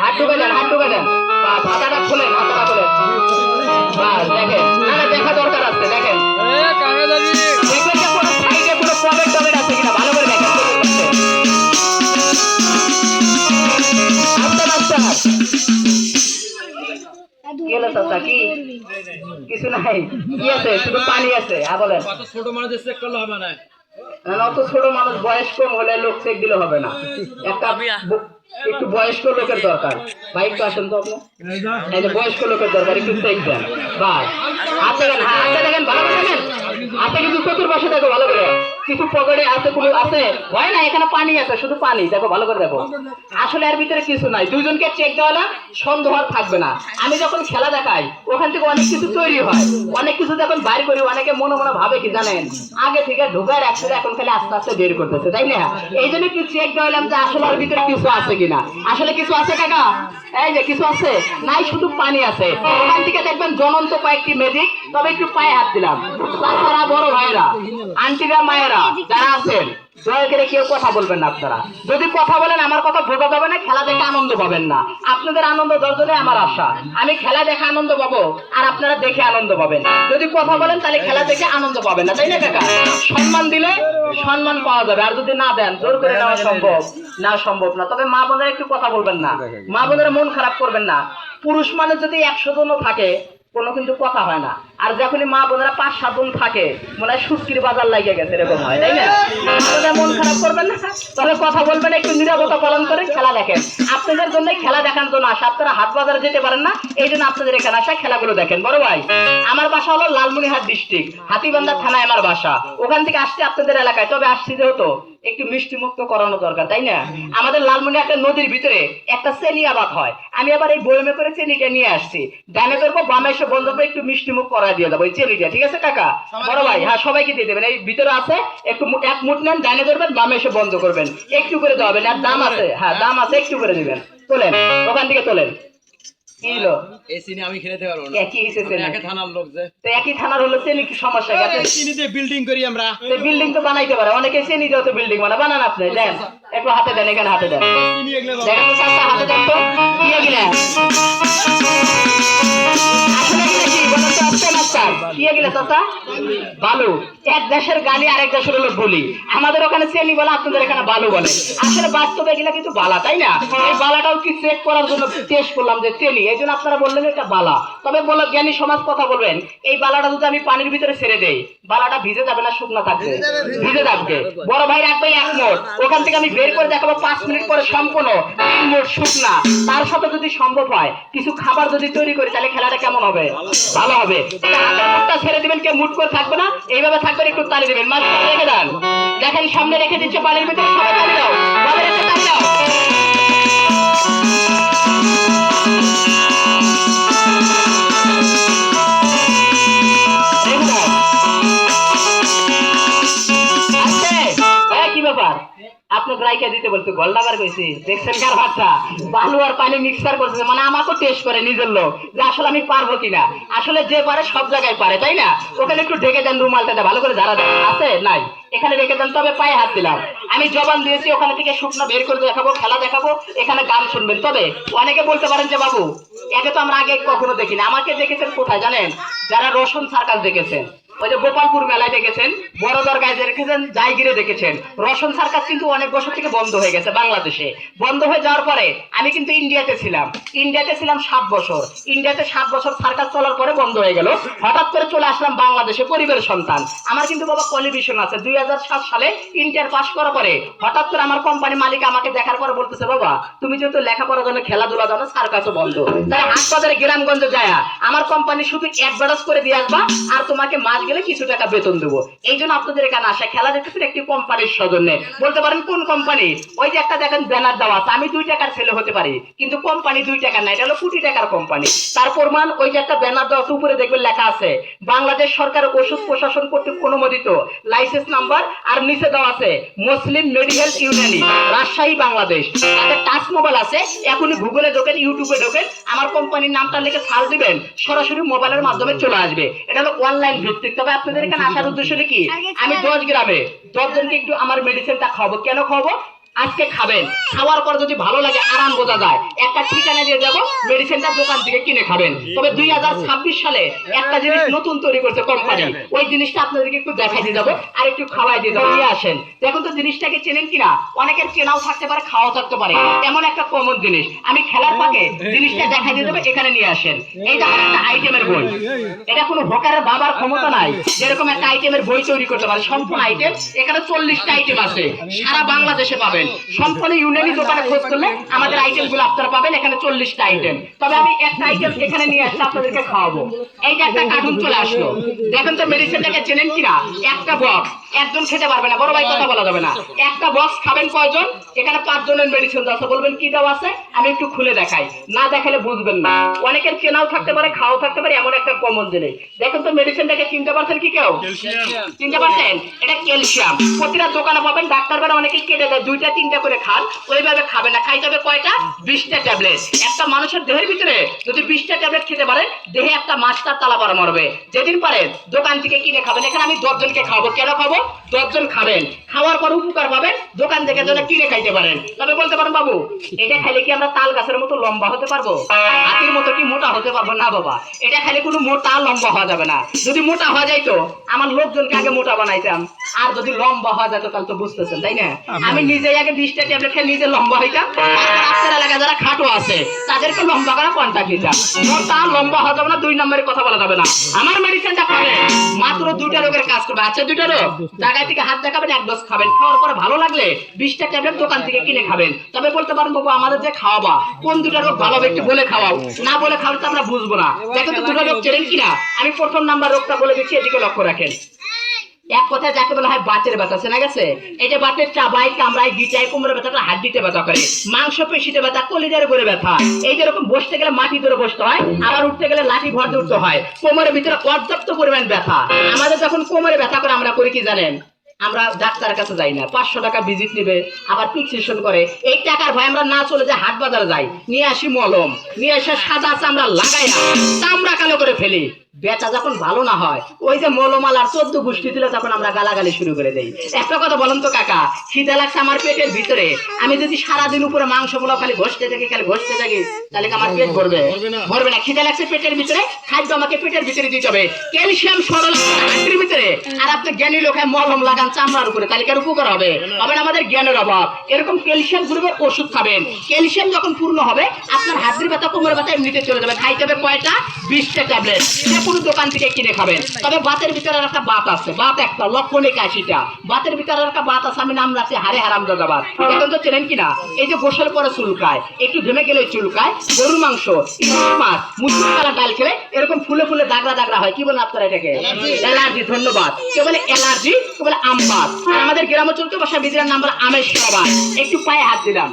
হাত ঢুকে দেন, হাত ঢুকে দেন। বাস, হাতাটা খুলেন, হাতাটা খুলেন। বাস, দেখেন। না না, দেখা দরকার আছে, দেখেন। দেখবেন যে কোনো সাইডে কোনো পকেট টকেট আছে কিনা, ভালো করে দেখেন। আস্তে আস্তে হাত। কি হলো চাচা, কি কিছু নাই? কি আছে? শুধু পানি আছে। বলেন। ছোট মানুষ চেক করলে হবে না। অত ছোট মানুষ, বয়স কম হলে লোক চেক দিলে হবে না। একটা একটু বয়স্ক লোকের দরকার। বাইক তো আসেন তো আপনার, এই যে বয়স্ক লোকের দরকার, একটু চেক দেন। বাস, হাতে দেখেন, হাতে দেখেন, ভালো করে দেখেন। হাতে কিন্তু চতুর্পাশে দেখো ভালো করে, কিছু পকেটে আছে, কোনো আছে হয় না, এখানে পানি আছে, শুধু পানি। দেখো ভালো করে দেখো, আসলে এর ভিতরে কিছু নাই। দুইজনকে চেক দেওয়া না, সন্দেহ আর থাকবে না। আমি যখন খেলা দেখাই ওখান থেকে অনেক কিছু তৈরি হয়, অনেক কিছু যখন বাইর করি, অনেকে মনে মনে ভাবে কি জানেন, আগে থেকে ঢুকায় রাখছে, এখন খালি আস্তে আস্তে বের করতেছে, তাই না? এই জন্য একটু চেক দেওয়ালাম যে আসলে ওর ভিতরে কিছু আছে কিনা। আসলে কিছু আছে কাকা? এই যে কিছু আছে নাই, শুধু পানি আছে। ওখান থেকে দেখবেন জ্বলন্ত কয়েকটি ম্যাজিক। তবে একটু পায়ে হাত দিলাম, তাছাড়া বড় ভাইরা, আন্টিরা, মায়েরা যারা আছেন, দয়া করে কেউ কথা বলবেন না। আপনারা যদি কথা বলেন আমার কথা বোঝা যাবে না, খেলা দেখে আনন্দ পাবেন না। আপনাদের আনন্দ দর্শনে আমার আশা, আমি খেলা দেখে আনন্দ পাবো আর আপনারা দেখে আনন্দ পাবেন। যদি কথা বলেন তাহলে খেলা দেখে আনন্দ পাবেন না, তাই না কাকা? সম্মান দিলে সম্মান পাওয়া যাবে, আর যদি না দেন জোর করে নেওয়া সম্ভব না। তবে মা বোনেরা একটু কথা বলবেন না, মা বোনেরা মন খারাপ করবেন না। পুরুষ মানুষ যদি 100 জনও থাকে কোনো কিন্তু কথা হয় না, আর যখনই মা বোনেরা 5-7 জন থাকে মনে হয় সুস্কির বাজার লাগিয়ে গেছে, এরকম হয়, তাই না? মন খারাপ করবেন না, তবে কথা বলবেন, একটু নীরবতা পালন করে খেলা দেখেন। আপনাদের জন্য খেলা দেখার জন্য আসা, আপনারা হাট বাজারে যেতে পারেন না, এই জন্য আপনাদের এখানে আসা, খেলাগুলো দেখেন। বড় ভাই, আমার বাসা হলো লালমনিরহাট ডিস্ট্রিক্ট, হাতীবান্ধা থানায় আমার বাসা। ওখান থেকে আসছি আপনাদের এলাকায়, তবে আসছি যেহেতু একটু মিষ্টি মুক্ত করানো দরকার, তাই না? আমাদের লালমনিরহাটের নদীর ভিতরে একটা চেনি আবাদ হয়, আমি আবার এই বয়মে করে চেনিটা নিয়ে আসছি। ডানে করবো, বামে এসে বন্ধ করে একটু মিষ্টি মুখ করা দিয়ে দেবো এই চেনিটা, ঠিক আছে কাকা? বড় ভাই, হ্যাঁ সবাইকে দিয়ে দেবেন। এই ভিতরে আছে, একটু এক মুঠ নেন, ডানে ধরবেন, বামে এসে বন্ধ করবেন, একটু করে দেওয়াবেন। আর দাম আছে, হ্যাঁ দাম আছে, একটু করে দিবেন। তোলেন, ওখান থেকে তোলেন। কি হলো? এই চিনি আমি খেতে পারবো না। কি হিসেবে একই থানার লোক যে, তো একই থানার হলো চেনি, কি সমস্যা গেছে? চিনি দিয়ে বিল্ডিং করি আমরা। বিল্ডিং তো বানাইতে পারে অনেকে, চেনি দিয়েও তো বিল্ডিং বানান আপনি। দেন একটু হাতে দেন, এখানে হাতে দেন, চিনি এগুলো দেখেন তো চাচা, হাতে দেন তো। দিয়ে গেলেন আসলে কি বলেন তো, আপনি মাস্টার দিয়ে গেলে চাচা বালু। এক দেশের গালি আরেক দেশের হলো বলি, আমাদের ওখানে চেনি বলে, আপনাদের এখানে বালু বলে। আসলে বাস্তবে এগুলা কিন্তু বালা, তাই না? এই বালাটাও কি চেক করার জন্য টেস্ট করলাম যে চেনি, এই জন্য আপনারা বললেন এটা বালা। তবে বলো জ্ঞানী সমাজ কথা বলবেন, এই বালাটা যদি আমি পানির ভিতরে ছেড়ে দেই, বালাটা ভিজে যাবে না শুকনা থাকবে? ভিজে থাকবে। বড় ভাই রাখবে 1 মোট, ওখান থেকে আমি বের করে দেখাবো 5 মিনিট পরে সম্পূর্ণ 3 মোট শুকনা। তার সাথে যদি সম্ভব হয় কিছু খাবার যদি তৈরি করি, তাহলে খেলাটা কেমন হবে? ভালো হবে। হাতের মুঠটা ছেড়ে দিবেন, কেউ মুঠ করে থাকবে না, এইভাবে থাকবেন, একটু তালি দিবেন। মাছ রেখে দেন, দেখেন সামনে রেখে দিচ্ছে পানির ভিতরে, সবাই তালি দাও, ভালো রেখে তালি দাও। কি ব্যাপার, আপনাকে রাইখা দিতে বলছে, গলডাবার কইছি, দেখছেন কার ভাতটা বালু আর পানি মিক্সার করতেছে, মানে আমাকেও টেস্ট করে নিজের লোক যে আসলে আমি পারবো কিনা। আসলে যে পারে সব জায়গায় পারে, তাই না? ওখানে একটু ঢেকে দেন, রুমালটা ভালো করে ঝাড়া দেন, আছে নাই এখানে রেখে দেন। তবে পায়ে হাত দিলাম, আমি জবান দিয়েছি, ওখানে থেকে শুকনো বের করে দেখাবো, খেলা দেখাবো, এখানে গান শুনবেন। তবে অনেকে বলতে পারেন যে বাবু একে তো আমরা আগে কখনো দেখিনি। আমাকে দেখেছেন কোথায় জানেন? যারা রোশন সার্কাস দেখেছেন, ওই যে গোপালপুর মেলায় দেখেছেন, বড় দরগায় দেখেছেন, জায়গিরে দেখেছেন। রোশন সার্কাস কিন্তু অনেক বছর থেকে বন্ধ হয়ে গেছে বাংলাদেশে। বন্ধ হয়ে যাওয়ার পরে আমি কিন্তু ইন্ডিয়াতে ছিলাম 7 বছর। ইন্ডিয়াতে 7 বছর সার্কাস চলার পরে বন্ধ হয়ে গেল। হঠাৎ করে চলে আসলাম বাংলাদেশে, পরিবারের সন্তান। আমার কিন্তু বাবা কোয়ালিফিকেশন আছে। 2007 সালে ইন্টার পাস করার পরে হঠাৎ করে আমার কোম্পানি মালিক আমাকে দেখার পরে বলতেছে, বাবা তুমি যেহেতু লেখাপড়ার জন্য, খেলাধুলা জানো, সার্কাসও বন্ধ, তাই হাট বাজারে গ্রামগঞ্জে যায় আমার কোম্পানি শুধু অ্যাডভার্টাইজ করে দিয়ে আসবা, আর তোমাকে মাস গেলে কিছু টাকা বেতন দেবো। এই জন্য আপনাদের এখানে আসা, খেলা দেখতেছেন একটি কোম্পানির সৌজন্যে। বলতে পারেন কোন কোম্পানি? ওই যে একটা দেখেন ব্যানার দেওয়া আছে, আমি 2 টাকার ছেলে হতে পারি, কিন্তু কোম্পানি 2 টাকার না, এটা হলো কোটি টাকার কোম্পানি। তার প্রমাণ ওই যে একটা ব্যানার দেওয়া আছে, উপরে দেখবেন লেখা আছে বাংলাদেশ সরকার ওষুধ প্রশাসন কর্তৃক অনুমোদিত, লাইসেন্স নাম্বার, আর নিচে দেওয়া আছে মুসলিম মেডিকেল ইউনিয়ন রাজশাহী বাংলাদেশ। তাদের টাচ মোবাইল আছে, এখনই গুগলে ঢোকেন, ইউটিউবে ঢোকেন, আমার কোম্পানির নামটা লিখে সার্চ দিবেন, সরাসরি মোবাইলের মাধ্যমে চলে আসবে। এটা হলো অনলাইন ভিত্তিক। তবে আপনাদের এখানে আসার উদ্দেশ্য কি, আমি 10 গ্রামে 10 জনকে একটু আমার মেডিসিনটা খাওয়াবো। কেন খাওয়াবো? আজকে খাবেন, খাওয়ার পর যদি ভালো লাগে, আরাম বোঝা যায়, একটা ঠিকানা দিয়ে যাবো, মেডিসিনটা দোকান থেকে কিনে খাবেন। তবে 2026 সালে একটা জিনিস নতুন তৈরি করছে কোম্পানি, ওই জিনিসটা আপনাদেরকে একটু দেখাই দিয়ে যাবো আর একটু খাওয়াই দিয়ে যাবো। নিয়ে আসেন, দেখুন তো জিনিসটাকে চেনেন কিনা। অনেকের চেনাও থাকতে পারে, খাওয়াও থাকতে পারে, এমন একটা কমন জিনিস। আমি খেলার ফাঁকে জিনিসটা দেখাই দিয়ে যাবো, এখানে নিয়ে আসেন। এইটা একটা আইটেমের বই, এটা কোনো হকারের বাবার ক্ষমতা নাই যেরকম একটা আইটেমের বই তৈরি করতে পারে। সম্পূর্ণ আইটেম, এখানে 40টা আইটেম আছে, সারা বাংলাদেশে পাবেন। সম্পূর্ণ ইউনানি দোকানে খোঁজ করলে আমাদের আইটেমগুলো আপনারা পাবেন, এখানে 40টা আইটেম। তবে আমি একটা আইটেম এখানে নিয়ে আসলে আপনাদেরকে খাওয়াবো। এইটা একটা কার্টুন চলে আসলো, দেখেন তো মেডিসিনটাকে চেনেন কিনা। একটা বক্স, একজন খেতে পারবে না, বড় ভাই কথা বলা যাবে না। একটা বক্স খাবেন কয়জন? এখানে 5 জনের মেডিসিন আছে। বলবেন কি দেওয়া আছে, আমি একটু খুলে দেখাই, না দেখালে বুঝবেন না। অনেকের চেনাও থাকতে পারে, খাওয়াও থাকতে পারে, এমন একটা কমন জিনিস। দেখেন তো মেডিসিনটাকে চিনতে পারছেন কি কেউ? চিনতে পারছেন? এটা ক্যালসিয়াম। প্রতিটা দোকানে পাবেন, ডাক্তার বেলা অনেকেই কেটে দেয়, 2টা 3টা করে খান। ওইভাবে খাবে না, খাইতে হবে কয়টা? 20টা ট্যাবলেট। একটা মানুষের দেহের ভিতরে যদি 20টা ট্যাবলেট খেতে পারে, দেহে একটা মাস্টার তালা পারা মারবে। যেদিন পারেন দোকান থেকে কিনে খাবেন। এখানে আমি 10 জনকে খাওয়াবো। কেন খাবো? 10 জন খাবেন, খাওয়ার পর উপকার পাবেন, দোকান থেকে যেন কিনে খাইতে পারেন। তবে বলতে পারেন বাবু, এটা খাইলে কি আমরা তাল গাছের মতো লম্বা হতে পারবো? হাতির মতো কি মোটা হতে পারবো? না বাবা, এটা খাইলে কোনো মোটা লম্বা হওয়া যাবে না। যদি মোটা হওয়া যাইতো, আমার লোকজনকে আগে মোটা বানাইতাম, আর যদি লম্বা হওয়া যেত তাহলে তো বুঝতেছেন, তাই না? আমি নিজেই আগে 20টা ট্যাবলেট খেয়ে নিজে লম্বা হইতাম, তারপর আপনার এলাকায় যারা খাটো আছে তাদেরকে লম্বা করা কন্টাক্ট দিতাম। মোটা লম্বা হওয়া যাবে না, 2 নম্বরের কথা বলা যাবে না। আমার মেডিসিনটা খাবেন, মাত্র 2টা রোগের কাজ করবে। আচ্ছা, 2টা রোগ, জায়গায় থেকে হাত দেখাবেন, 1 ডোজ খাবেন, খাওয়ার পরে ভালো লাগলে 20টা ট্যাবলেট দোকান থেকে কিনে খাবেন। তবে বলতে পারেন বাবু, আমাদের যে খাওয়াবা, কোন 2টা রোগ ভালো হবে একটু বলে খাওয়াও, না বলে খাওয়ালে তো আমরা বুঝবো না। দেখো তো 2টা রোগ চেনেন কিনা। আমি 1ম নাম্বার রোগটা বলে দিচ্ছি, এদিকে লক্ষ্য রাখেন। এক কথায় যাকে বলা হয় বাতের ব্যথা, চেনা গেছে? এই যে বাতের চাবাই, কামড়ায়, গিটায়, কোমরের ব্যথাটা হাড্ডিতে ব্যথা করে, মাংস পেশিতে ব্যথা, কলিজার করে ব্যথা। এই যেরকম বসতে গেলে মাটি ধরে বসতে হয়, আবার উঠতে গেলে লাঠি ভর দিয়ে উঠতে হয়। কোমরের ভিতরে পর্যাপ্ত পরিমাণ ব্যথা। আমাদের যখন কোমরে ব্যথা করে আমরা করি কি জানেন? আমরা ডাক্তারের কাছে যাই না, 500 টাকা ভিজিট নেবে, আবার ফিক্সেশন করে। এই টাকার ভয় আমরা না চলে যাই, হাট বাজারে যাই, নিয়ে আসি মলম, নিয়ে এসে সাদা চামড়া লাগাই না, চামড়া কালো করে ফেলি। বেচা যখন ভালো না হয়, ওই যে মলমাল আর 14 গোষ্ঠী দিলে তখন আমরা গালাগালি শুরু করে দেই। একটা কথা বলেন তো কাকা, খিদে লাগছে আমার পেটের ভিতরে, আমি যদি সারাদিন উপরে মাংস গুলো খালি ঘষতে থাকি, তাহলে কি আমার পেট ভরবে? ভরবে না। খিদে লাগছে পেটের ভিতরে, খাদ্য আমাকে পেটের ভিতরে দিতে হবে। ক্যালসিয়াম সরল হাড়ের ভিতরে, আর আপনি জ্ঞানী লোক মলম লাগান চামড়ার উপরে, তাহলে কি আর উপকার হবে? হবে না। আমাদের জ্ঞানের অভাব। এরকম ক্যালসিয়াম গ্রুপের ওষুধ খাবেন, ক্যালসিয়াম যখন পূর্ণ হবে, আপনার হাড়ের ব্যথা, কোমরের ব্যথা এমনিতে চলে যাবে। খাইতে হবে কয়টা? 20টা ট্যাবলেট। পুরো দোকান থেকে কিনে খাবেন। তবে বাতের ভিতরে একটা বাত আছে, বাত একটা লক্ষণিক 80টা বাতের ভিতরে একটা বাত আছে। আমি নাম রাখছি হারে হারামজাদা বাত। এখন তো চেনেন কিনা? এই যে গোসল পরে চুলকায়, একটু ঘেমে গেলে চুলকায়, গরুর মাংস, ইলিশ মাছ, মুসুর কালা ডাল খেলে এরকম ফুলে ফুলে দাগড়া দাগড়া হয়। কি বলেন আপনারা এটাকে? অ্যালার্জি। ধন্যবাদ। কেউ বলে অ্যালার্জি, কেউ বলে আমবাত। আমাদের গ্রামে চলতে বাসা বিদ্যার নাম বলে আমের সবাই। একটু পায়ে হাত দিলাম।